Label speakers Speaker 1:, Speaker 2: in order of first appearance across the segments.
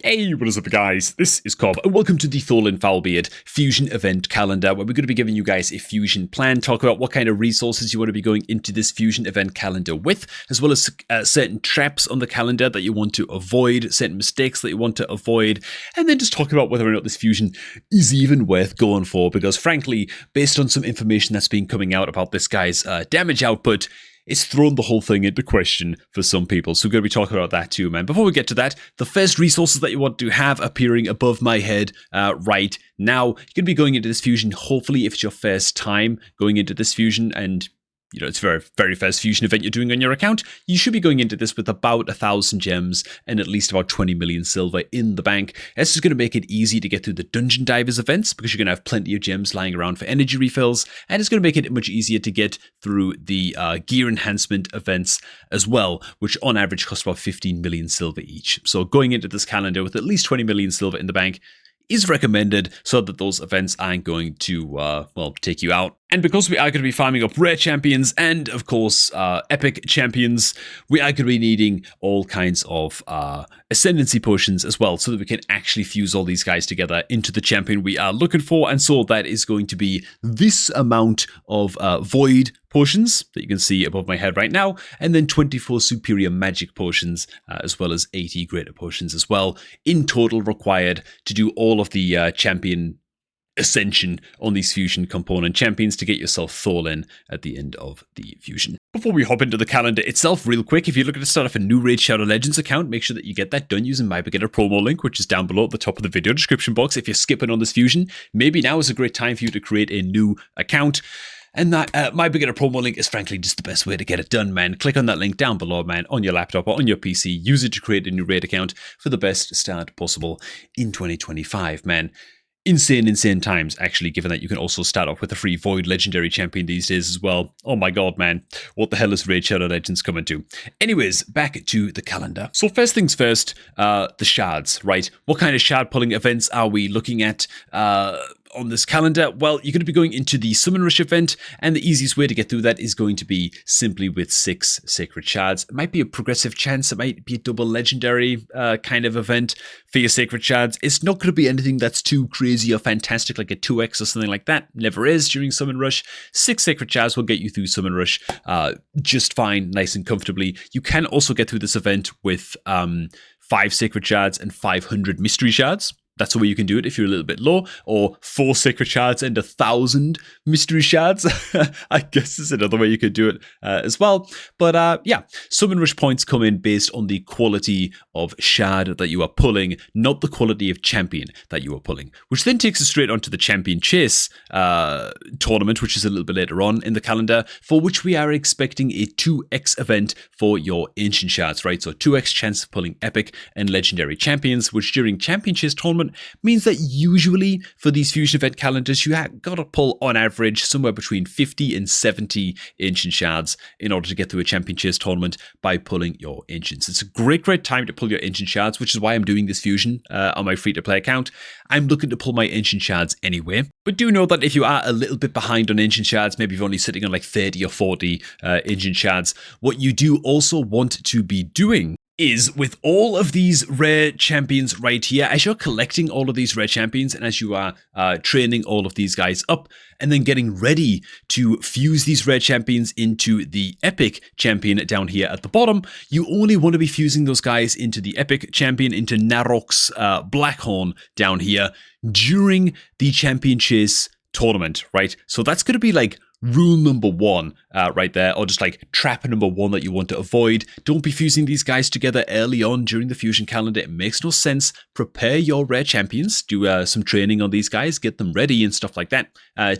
Speaker 1: Hey, what is up guys? This is Cobb and welcome to the Tholin Foulbeard Fusion Event Calendar, where we're going to be giving you guys a fusion plan, talk about what kind of resources you want to be going into this fusion event calendar with, as well as certain traps on the calendar that you want to avoid, certain mistakes that you want to avoid, and then just talk about whether or not this fusion is even worth going for, because frankly, based on some information that's been coming out about this guy's damage output, it's thrown the whole thing into question for some people. So we're going to be talking about that too, man. Before we get to that, the first resources that you want to have appearing above my head right now, you're going to be going into this fusion, hopefully if it's your first time going into this fusion and it's very, very first fusion event you're doing on your account, you should be going into this with about 1,000 gems and at least about 20 million silver in the bank. This is going to make it easy to get through the Dungeon Divers events because you're going to have plenty of gems lying around for energy refills, and it's going to make it much easier to get through the gear enhancement events as well, which on average cost about 15 million silver each. So going into this calendar with at least 20 million silver in the bank is recommended so that those events aren't going to, take you out. And because we are going to be farming up rare champions and, of course, epic champions, we are going to be needing all kinds of ascendancy potions as well so that we can actually fuse all these guys together into the champion we are looking for. And so that is going to be this amount of void potions that you can see above my head right now, and then 24 superior magic potions, as well as 80 greater potions as well, in total required to do all of the champion ascension on these fusion component champions to get yourself Tholin at the end of the fusion. Before we hop into the calendar itself real quick, if you're looking to start off a new Raid Shadow Legends account, make sure that you get that done using my beginner promo link, which is down below at the top of the video description box. If you're skipping on this fusion, maybe now is a great time for you to create a new account. And that my beginner promo link is frankly just the best way to get it done, man. Click on that link down below, man, on your laptop or on your PC. Use it to create a new raid account for the best start possible in 2025, man. Insane times, actually, given that you can also start off with a free Void Legendary Champion these days as well. Oh my god, man. What the hell is Raid Shadow Legends coming to? Anyways, back to the calendar. So first things first, the shards, right? What kind of shard pulling events are we looking at on this calendar? Well, you're going to be going into the Summon Rush event, and the easiest way to get through that is going to be simply with 6 Sacred Shards. It might be a progressive chance, it might be a double legendary kind of event for your Sacred Shards. It's not going to be anything that's too crazy or fantastic like a 2x or something like that. Never is during Summon Rush. 6 Sacred Shards will get you through Summon Rush just fine, nice and comfortably. You can also get through this event with 5 Sacred Shards and 500 Mystery Shards. That's the way you can do it if you're a little bit low, or 4 Sacred Shards and 1,000 Mystery Shards. I guess is another way you could do it as well. But yeah, Summon Rush points come in based on the quality of shard that you are pulling, not the quality of champion that you are pulling, which then takes us straight onto the Champion Chase tournament, which is a little bit later on in the calendar, for which we are expecting a 2x event for your Ancient Shards, right? So 2x chance of pulling epic and legendary champions, which during Champion Chase tournament means that usually for these fusion event calendars, you got to pull on average somewhere between 50 and 70 Ancient Shards in order to get through a Champion Chase tournament by pulling your Ancients. It's a great time to pull your Ancient Shards, which is why I'm doing this fusion on my free-to-play account. I'm looking to pull my Ancient Shards anyway. But do know that if you are a little bit behind on Ancient Shards, maybe you're only sitting on like 30 or 40 Ancient Shards, what you do also want to be doing is with all of these rare champions right here, as you're collecting all of these rare champions and as you are training all of these guys up and then getting ready to fuse these rare champions into the epic champion down here at the bottom, you only want to be fusing those guys into the epic champion, into Narok's Blackhorn down here during the Champion Chase tournament, right? So that's going to be like rule number 1 right there, or just like trap number 1 that you want to avoid. Don't be fusing these guys together early on during the fusion calendar. It makes no sense. Prepare your rare champions, do some training on these guys, get them ready and stuff like that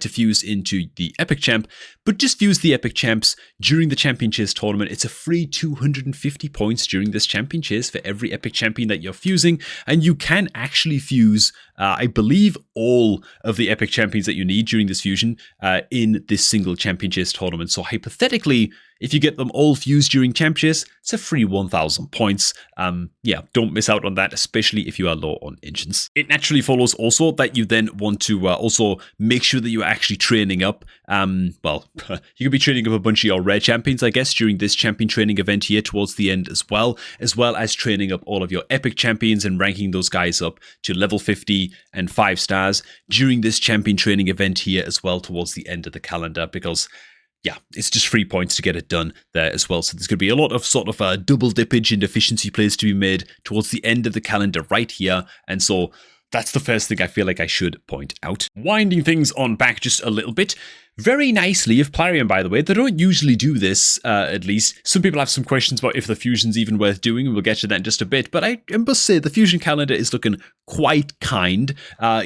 Speaker 1: to fuse into the epic champ, but just fuse the epic champs during the Champion Chase tournament. It's a free 250 points during this Champion Chase for every epic champion that you're fusing, and you can actually fuse I believe all of the epic champions that you need during this fusion in this single Champion Chase tournament. So hypothetically, If you get them all fused during Champ Chase, it's a free 1,000 points. Yeah, don't miss out on that, especially if you are low on engines. It naturally follows also that you then want to also make sure that you are actually training up. Well, you could be training up a bunch of your rare champions, I guess, during this champion training event here towards the end as well as training up all of your epic champions and ranking those guys up to level 50 and 5 stars during this champion training event here as well towards the end of the calendar, because yeah, it's just 3 points to get it done there as well. So there's going to be a lot of sort of double dippage and efficiency plays to be made towards the end of the calendar right here. And so that's the first thing I feel like I should point out. Winding things on back just a little bit. Very nicely of Plarium, by the way. They don't usually do this, at least. Some people have some questions about if the fusion's even worth doing, and we'll get to that in just a bit. But I must say, the fusion calendar is looking quite kind,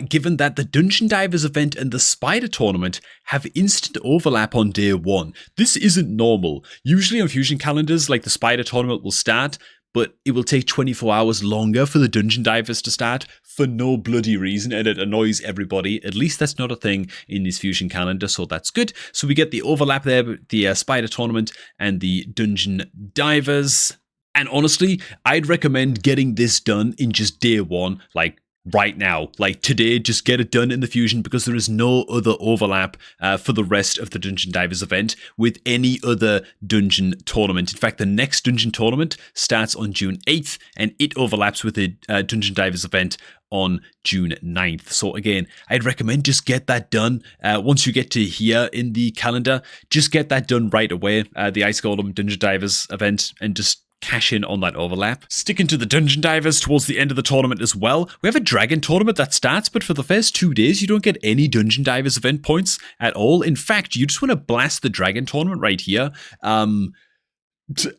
Speaker 1: given that the Dungeon Divers event and the Spider Tournament have instant overlap on day one. This isn't normal. Usually on fusion calendars, like the Spider Tournament will start, but it will take 24 hours longer for the Dungeon Divers to start for no bloody reason, and it annoys everybody. At least that's not a thing in this fusion calendar, so that's good. So we get the overlap there, the Spider Tournament and the Dungeon Divers. And honestly, I'd recommend getting this done in just day one, like right now, like today. Just get it done in the fusion, because there is no other overlap for the rest of the Dungeon Divers event with any other dungeon tournament. In fact, the next dungeon tournament starts on June 8th, and it overlaps with the Dungeon Divers event on June 9th. So again, I'd recommend just get that done. Once you get to here in the calendar, just get that done right away, the Ice Golem Dungeon Divers event, and just cash in on that overlap. Sticking to the Dungeon Divers towards the end of the tournament as well, we have a Dragon Tournament that starts, but for the first 2 days, you don't get any Dungeon Divers event points at all. In fact, you just want to blast the Dragon Tournament right here.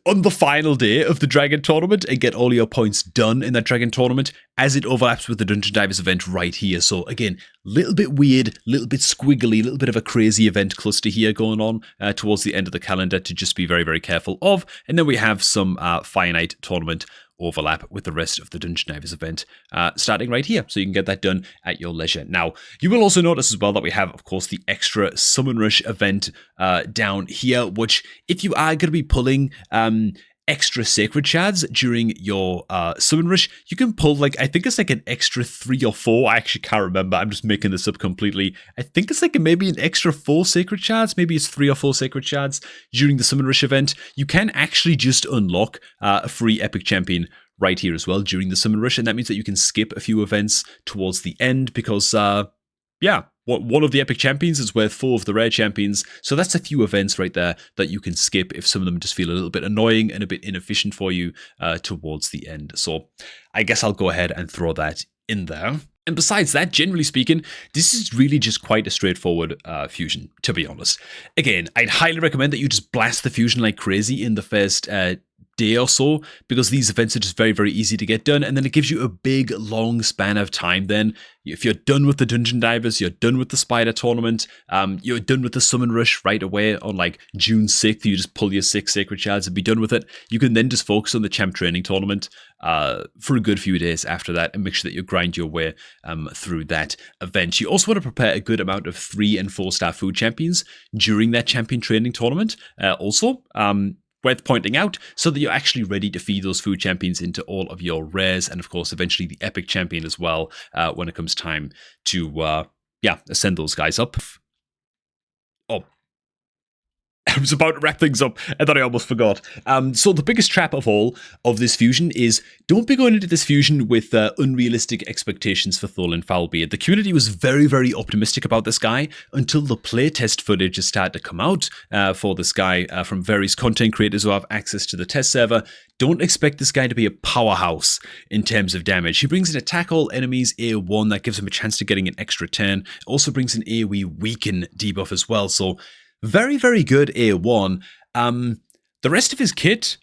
Speaker 1: On the final day of the Dragon Tournament and get all your points done in that Dragon Tournament as it overlaps with the Dungeon Divers event right here. So again, a little bit weird, a little bit squiggly, a little bit of a crazy event cluster here going on towards the end of the calendar to just be very, very careful of. And then we have some Finite Tournament overlap with the rest of the Dungeon Divers event starting right here, so you can get that done at your leisure. Now, you will also notice as well that we have, of course, the extra Summon Rush event down here, which if you are going to be pulling extra Sacred Shards during your Summon Rush, you can pull, like, I think it's like an extra 3 or 4. I actually can't remember. I'm just making this up completely. I think it's like maybe an extra 4 Sacred Shards. Maybe it's 3 or 4 Sacred Shards during the Summon Rush event. You can actually just unlock a free Epic Champion right here as well during the Summon Rush, and that means that you can skip a few events towards the end because, yeah, one of the Epic Champions is worth 4 of the Rare Champions, so that's a few events right there that you can skip if some of them just feel a little bit annoying and a bit inefficient for you towards the end. So I guess I'll go ahead and throw that in there. And besides that, generally speaking, this is really just quite a straightforward fusion, to be honest. Again, I'd highly recommend that you just blast the fusion like crazy in the first day or so, because these events are just very, very easy to get done, and then it gives you a big, long span of time then. If you're done with the Dungeon Divers, you're done with the Spider Tournament, you're done with the Summon Rush right away on like June 6th, you just pull your 6 Sacred Shards and be done with it. You can then just focus on the Champ Training Tournament for a good few days after that, and make sure that you grind your way through that event. You also want to prepare a good amount of 3 and 4 star food champions during that Champion Training Tournament. Worth pointing out, so that you're actually ready to feed those food champions into all of your rares, and of course eventually the epic champion as well when it comes time to ascend those guys up. Oh, I was about to wrap things up, and then I almost forgot. So the biggest trap of all of this fusion is, don't be going into this fusion with unrealistic expectations for Tholin Foulbeard. The community was very, very optimistic about this guy until the playtest footage has started to come out for this guy from various content creators who have access to the test server. Don't expect this guy to be a powerhouse in terms of damage. He brings in attack all enemies A1, that gives him a chance to getting an extra turn. Also brings in AoE weaken debuff as well, so very, very good A1. The rest of his kit,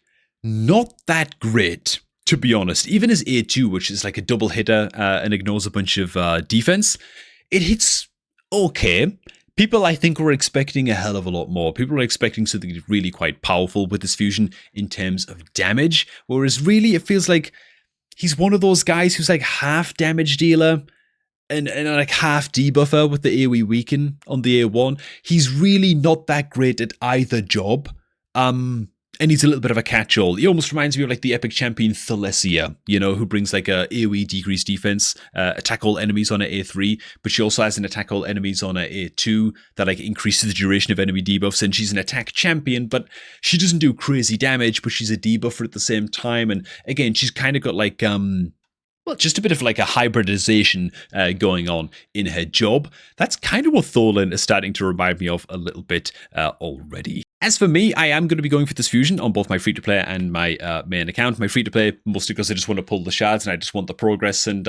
Speaker 1: not that great, to be honest. Even his A2, which is like a double hitter and ignores a bunch of defense, it hits okay. People, I think, were expecting a hell of a lot more. People were expecting something really quite powerful with this fusion in terms of damage, whereas really it feels like he's one of those guys who's like half damage dealer and like half debuffer with the AoE weaken on the A1. He's really not that great at either job. And he's a little bit of a catch-all. He almost reminds me of like the epic champion Tholin, who brings like a AoE decreased defense, attack all enemies on a A3, but she also has an attack all enemies on a A2 that like increases the duration of enemy debuffs, and she's an attack champion, but she doesn't do crazy damage, but she's a debuffer at the same time, and again, she's kind of got like, just a bit of like a hybridization going on in her job. That's kind of what Tholin is starting to remind me of a little bit already. As for me, I am going to be going for this fusion on both my free-to-play and my main account. My free-to-play, mostly because I just want to pull the shards and I just want the progress and,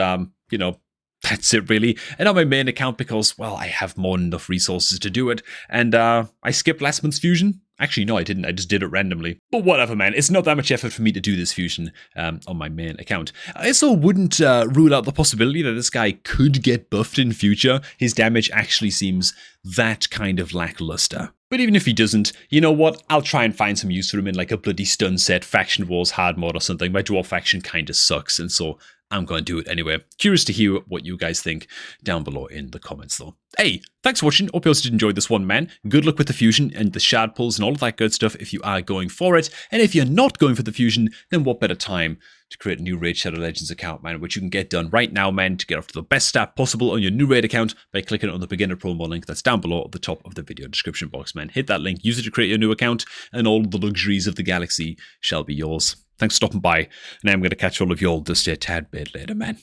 Speaker 1: that's it really. And on my main account because, well, I have more than enough resources to do it. And I skipped last month's fusion. Actually, no, I didn't. I just did it randomly. But whatever, man. It's not that much effort for me to do this fusion on my main account. I also wouldn't rule out the possibility that this guy could get buffed in future. His damage actually seems that kind of lackluster. But even if he doesn't, you know what? I'll try and find some use for him in like a bloody stun set, Faction Wars hard mod or something. My dwarf faction kind of sucks, and so I'm going to do it anyway. Curious to hear what you guys think down below in the comments though. Hey, thanks for watching. Hope you also did enjoy this one, man. Good luck with the fusion and the shard pulls and all of that good stuff if you are going for it. And if you're not going for the fusion, then what better time to create a new Raid Shadow Legends account, man, which you can get done right now, man, to get off to the best stat possible on your new Raid account by clicking on the beginner promo link that's down below at the top of the video description box, man. Hit that link, use it to create your new account, and all the luxuries of the galaxy shall be yours. Thanks for stopping by, and I'm going to catch all of y'all just a tad bit later, man.